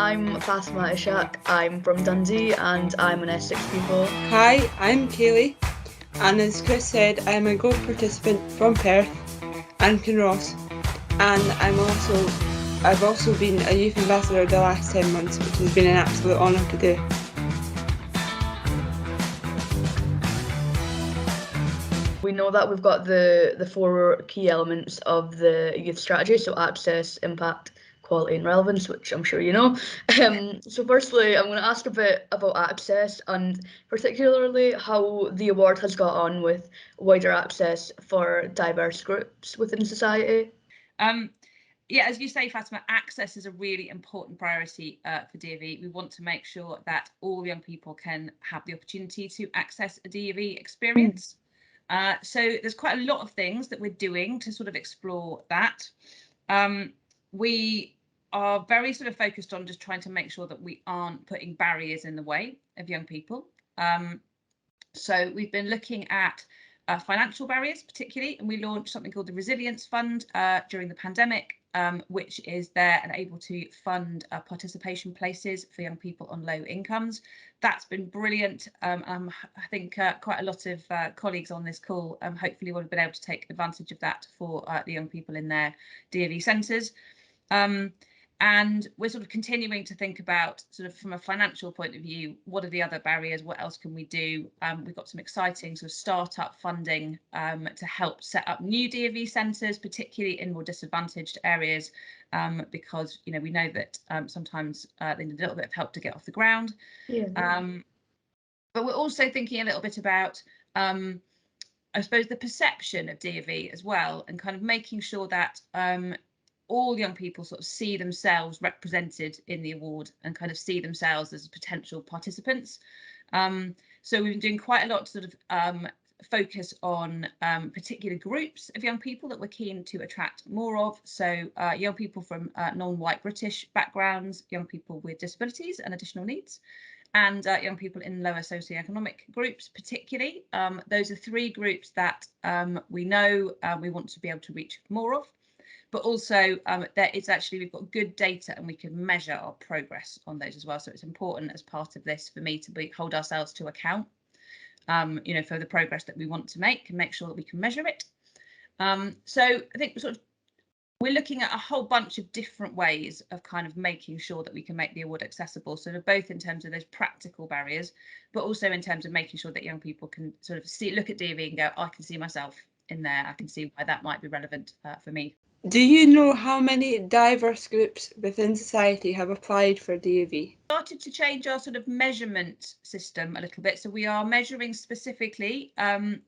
I'm Fatima Ishak, I'm from Dundee and I'm an S6 pupil. Hi, I'm Kaylee, and as Chris said, I'm a gold participant from Perth and Kinross, and I've also been a youth ambassador the last 10 months, which has been an absolute honour to do. We know that we've got the four key elements of the youth strategy, so access, impact, quality and relevance, which I'm sure you know. So firstly, I'm going to ask a bit about access and particularly how the award has got on with wider access for diverse groups within society. Yeah, as you say, Fatima, access is a really important priority for DofE. We want to make sure that all young people can have the opportunity to access a DofE experience. So there's quite a lot of things that we're doing to sort of explore that. We are very sort of focused on just trying to make sure that we aren't putting barriers in the way of young people. So we've been looking at financial barriers particularly, and we launched something called the Resilience Fund during the pandemic, which is there and able to fund participation places for young people on low incomes. That's been brilliant. I think quite a lot of colleagues on this call hopefully will have been able to take advantage of that for the young people in their DofE centres. And we're sort of continuing to think about sort of from a financial point of view, what are the other barriers? What else can we do? We've got some exciting sort of startup funding to help set up new DofE centres, particularly in more disadvantaged areas, because we know that sometimes they need a little bit of help to get off the ground. Yeah. But we're also thinking a little bit about I suppose the perception of DofE as well, and kind of making sure that all young people sort of see themselves represented in the award and kind of see themselves as potential participants. So we've been doing quite a lot to sort of focus on particular groups of young people that we're keen to attract more of. So young people from non-white British backgrounds, young people with disabilities and additional needs, and young people in lower socioeconomic groups particularly. Those are three groups that we know we want to be able to reach more of. But also we've got good data and we can measure our progress on those as well. So it's important as part of this for me to hold ourselves to account, for the progress that we want to make and make sure that we can measure it. So I think we're looking at a whole bunch of different ways of kind of making sure that we can make the award accessible. So both in terms of those practical barriers, but also in terms of making sure that young people can sort of look at DofE and go, I can see myself in there. I can see why that might be relevant for me. Do you know how many diverse groups within society have applied for DofE? Started to change our sort of measurement system a little bit. So we are measuring specifically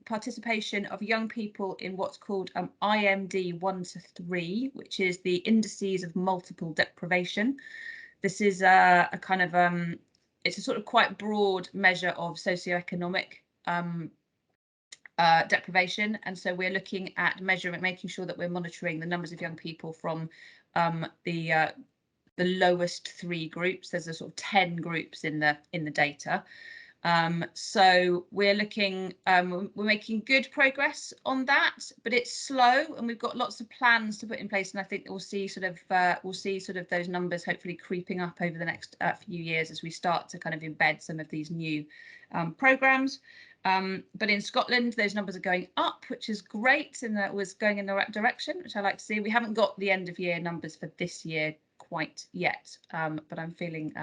participation of young people in what's called IMD 1 to 3, which is the indices of multiple deprivation. This is a kind of it's a sort of quite broad measure of socioeconomic deprivation, and so we're looking at making sure that we're monitoring the numbers of young people from the lowest three groups. There's a sort of 10 groups in the data. So we're looking, we're making good progress on that, but it's slow, and we've got lots of plans to put in place. And I think we'll see sort of those numbers hopefully creeping up over the next few years as we start to kind of embed some of these new programs. But in Scotland, those numbers are going up, which is great, and that was going in the right direction, which I like to see. We haven't got the end of year numbers for this year quite yet, but I'm feeling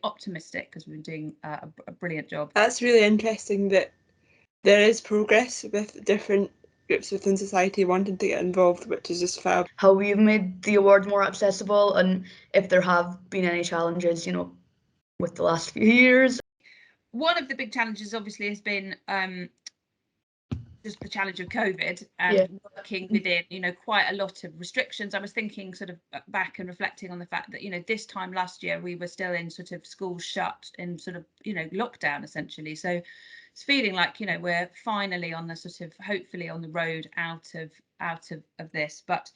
optimistic because we've been doing a brilliant job. That's really interesting that there is progress with different groups within society wanting to get involved, which is just fab. How we've made the award more accessible and if there have been any challenges, with the last few years. One of the big challenges obviously has been just the challenge of COVID and working within, quite a lot of restrictions. I was thinking sort of back and reflecting on the fact that, this time last year we were still in sort of schools shut in sort of, lockdown essentially. So it's feeling like, we're finally on the sort of hopefully on the road out of this. But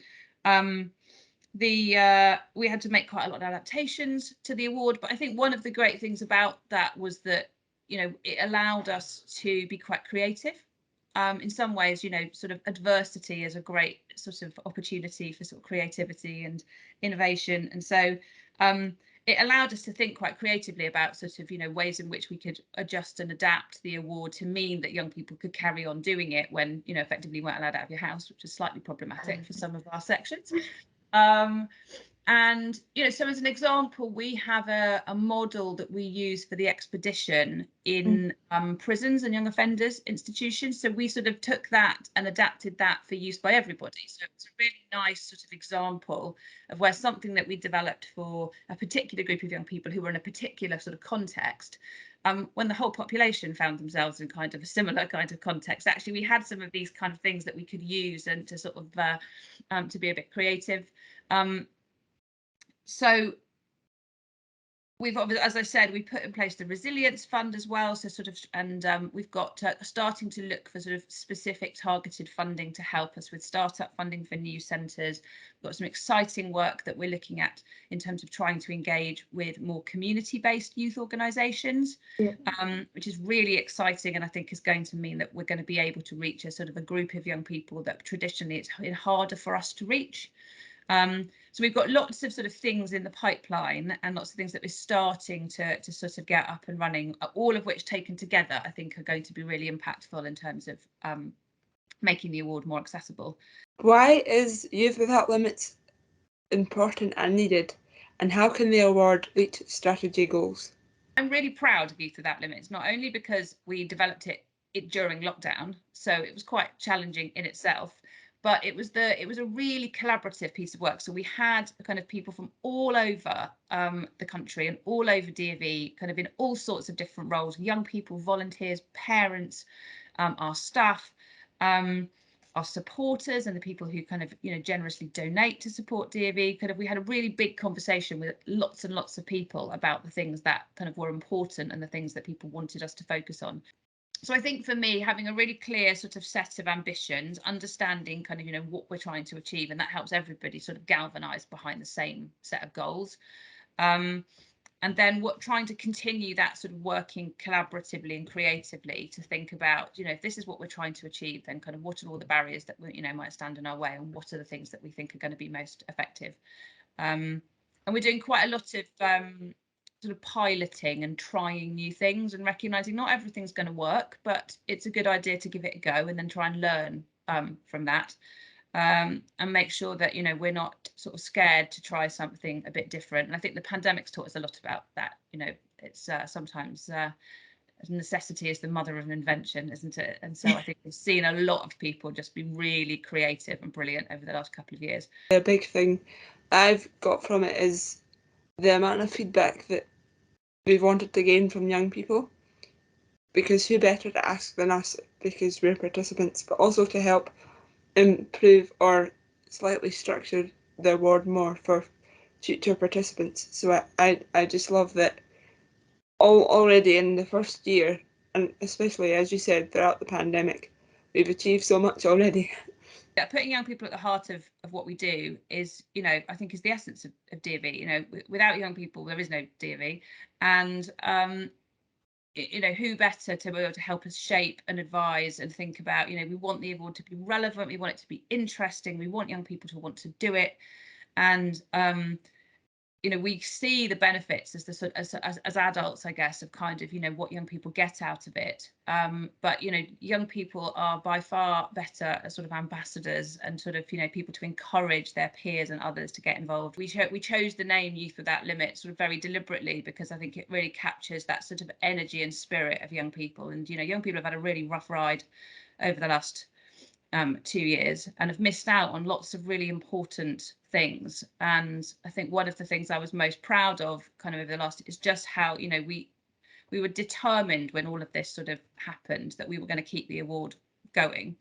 we had to make quite a lot of adaptations to the award. But I think one of the great things about that was that, it allowed us to be quite creative. In some ways, sort of adversity is a great sort of opportunity for sort of creativity and innovation. And so it allowed us to think quite creatively about sort of, ways in which we could adjust and adapt the award to mean that young people could carry on doing it when, effectively weren't allowed out of your house, which is slightly problematic for some of our sections. And, so as an example, we have a model that we use for the expedition in prisons and young offenders institutions. So we sort of took that and adapted that for use by everybody. So it's a really nice sort of example of where something that we developed for a particular group of young people who were in a particular sort of context, when the whole population found themselves in kind of a similar kind of context, actually we had some of these kind of things that we could use and to sort of to be a bit creative. So we've, as I said, we put in place the resilience fund as well. So sort of, and we've got starting to look for sort of specific targeted funding to help us with startup funding for new centres. We've got some exciting work that we're looking at in terms of trying to engage with more community-based youth organisations, which is really exciting, and I think is going to mean that we're going to be able to reach a sort of a group of young people that traditionally it's harder for us to reach. So we've got lots of sort of things in the pipeline and lots of things that we're starting to sort of get up and running, all of which taken together I think are going to be really impactful in terms of making the award more accessible. Why is Youth Without Limits important and needed, and how can the award reach its strategy goals? I'm really proud of Youth Without Limits, not only because we developed it during lockdown, so it was quite challenging in itself, but it was a really collaborative piece of work. So we had kind of people from all over the country and all over DofE, kind of in all sorts of different roles, young people, volunteers, parents, our staff, our supporters and the people who kind of, generously donate to support DofE. Kind of, we had a really big conversation with lots and lots of people about the things that kind of were important and the things that people wanted us to focus on. So I think for me, having a really clear sort of set of ambitions, understanding kind of, what we're trying to achieve, and that helps everybody sort of galvanise behind the same set of goals. And then trying to continue that sort of working collaboratively and creatively to think about, if this is what we're trying to achieve, then kind of what are all the barriers that, might stand in our way, and what are the things that we think are going to be most effective. And we're doing quite a lot of sort of piloting and trying new things and recognising not everything's going to work, but it's a good idea to give it a go and then try and learn from that. And make sure that, we're not sort of scared to try something a bit different. And I think the pandemic's taught us a lot about that. It's sometimes necessity is the mother of an invention, isn't it? And so I think we've seen a lot of people just be really creative and brilliant over the last couple of years. A big thing I've got from it is the amount of feedback that we've wanted to gain from young people, because who better to ask than us, because we're participants, but also to help improve or slightly structure the award more for future participants. So I just love that already in the first year, and especially as you said throughout the pandemic, we've achieved so much already. Yeah, putting young people at the heart of what we do is, I think is the essence of DofE. Without young people there is no DofE, and who better to be able to help us shape and advise and think about, we want the award to be relevant, we want it to be interesting, we want young people to want to do it, and we see the benefits as the sort as adults, I guess, of kind of, what young people get out of it. But, young people are by far better as sort of ambassadors and sort of, people to encourage their peers and others to get involved. We chose the name Youth Without Limits sort of very deliberately, because I think it really captures that sort of energy and spirit of young people. And, young people have had a really rough ride over the last 2 years and have missed out on lots of really important things. And I think one of the things I was most proud of kind of over the last is just how, we were determined when all of this sort of happened that we were going to keep the award going.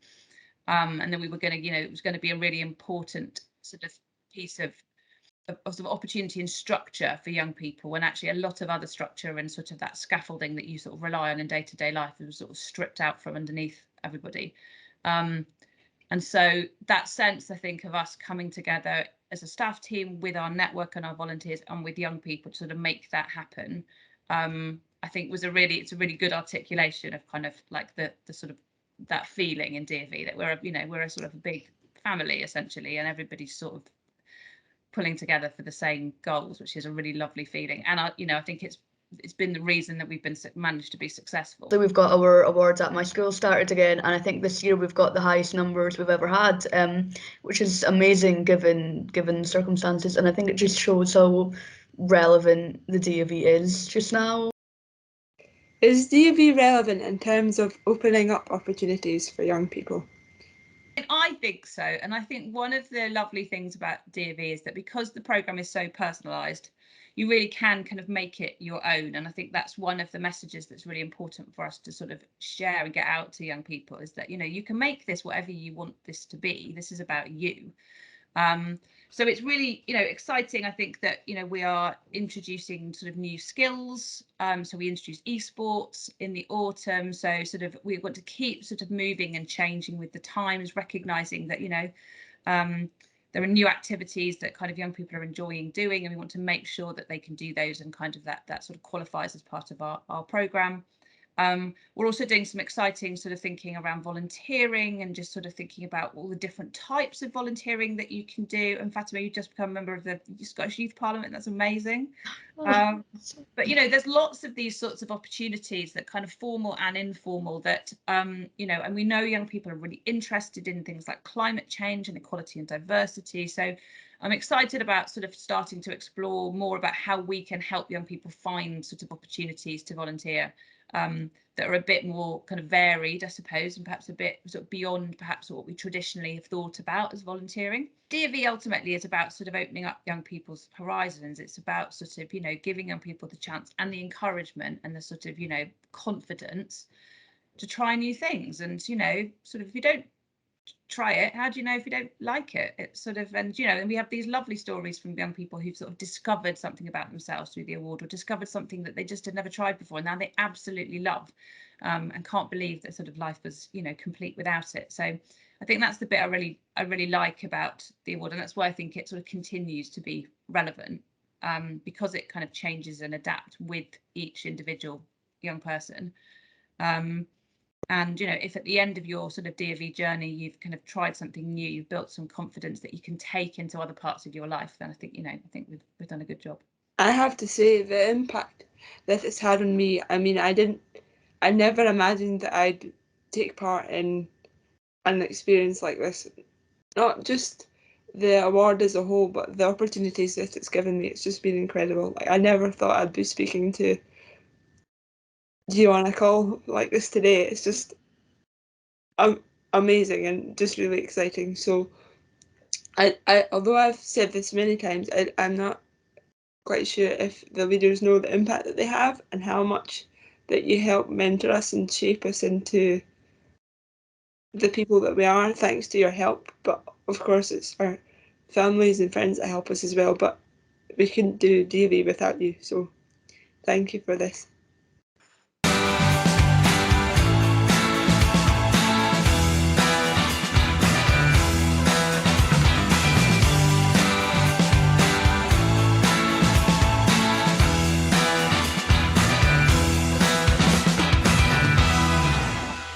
And then we were going to, it was going to be a really important sort of piece of sort of opportunity and structure for young people, when actually a lot of other structure and sort of that scaffolding that you sort of rely on in day-to-day life was sort of stripped out from underneath everybody. And so that sense, I think, of us coming together as a staff team with our network and our volunteers and with young people to sort of make that happen, I think it's a really good articulation of kind of like the sort of that feeling in DofE that we're a sort of a big family essentially, and everybody's sort of pulling together for the same goals, which is a really lovely feeling. And I think it's been the reason that we've managed to be successful. So we've got our awards at my school started again, and I think this year we've got the highest numbers we've ever had, which is amazing given the circumstances. And I think it just shows how relevant the DofE is just now. Is DofE relevant in terms of opening up opportunities for young people? I think so. And I think one of the lovely things about DofE is that because the programme is so personalised, you really can kind of make it your own. And I think that's one of the messages that's really important for us to sort of share and get out to young people, is that, you can make this whatever you want this to be. This is about you. So it's really, exciting. I think that, we are introducing sort of new skills. So we introduced esports in the autumn. So sort of we want to keep sort of moving and changing with the times, recognizing that, there are new activities that kind of young people are enjoying doing, and we want to make sure that they can do those, and kind of that sort of qualifies as part of our programme. We're also doing some exciting sort of thinking around volunteering, and just sort of thinking about all the different types of volunteering that you can do. And Fatima, you've just become a member of the Scottish Youth Parliament. That's amazing. But there's lots of these sorts of opportunities, that kind of formal and informal, that and we know young people are really interested in things like climate change and equality and diversity. So I'm excited about sort of starting to explore more about how we can help young people find sort of opportunities to volunteer, that are a bit more kind of varied, I suppose, and perhaps a bit sort of beyond perhaps what we traditionally have thought about as volunteering. DofE ultimately is about sort of opening up young people's horizons. It's about sort of, giving young people the chance and the encouragement and the sort of, confidence to try new things. And, sort of, if you don't try it, how do you know if you don't like it? It's sort of, and and we have these lovely stories from young people who've sort of discovered something about themselves through the award, or discovered something that they just had never tried before, and now they absolutely love, and can't believe that sort of life was complete without it. So I think that's the bit I really like about the award, and that's why I think it sort of continues to be relevant, because it kind of changes and adapts with each individual young person. And if at the end of your sort of DofE journey you've kind of tried something new, you've built some confidence that you can take into other parts of your life, then I think we've done a good job. I have to say, the impact that it's had on me, I mean, I never imagined that I'd take part in an experience like this. Not just the award as a whole, but the opportunities that it's given me. It's just been incredible. Like, I never thought I'd be speaking to you on a call like this today. It's just amazing and just really exciting. So I although I've said this many times, I'm not quite sure if the leaders know the impact that they have, and how much that you help mentor us and shape us into the people that we are, thanks to your help. But of course it's our families and friends that help us as well, but we couldn't do DofE without you, so thank you for this.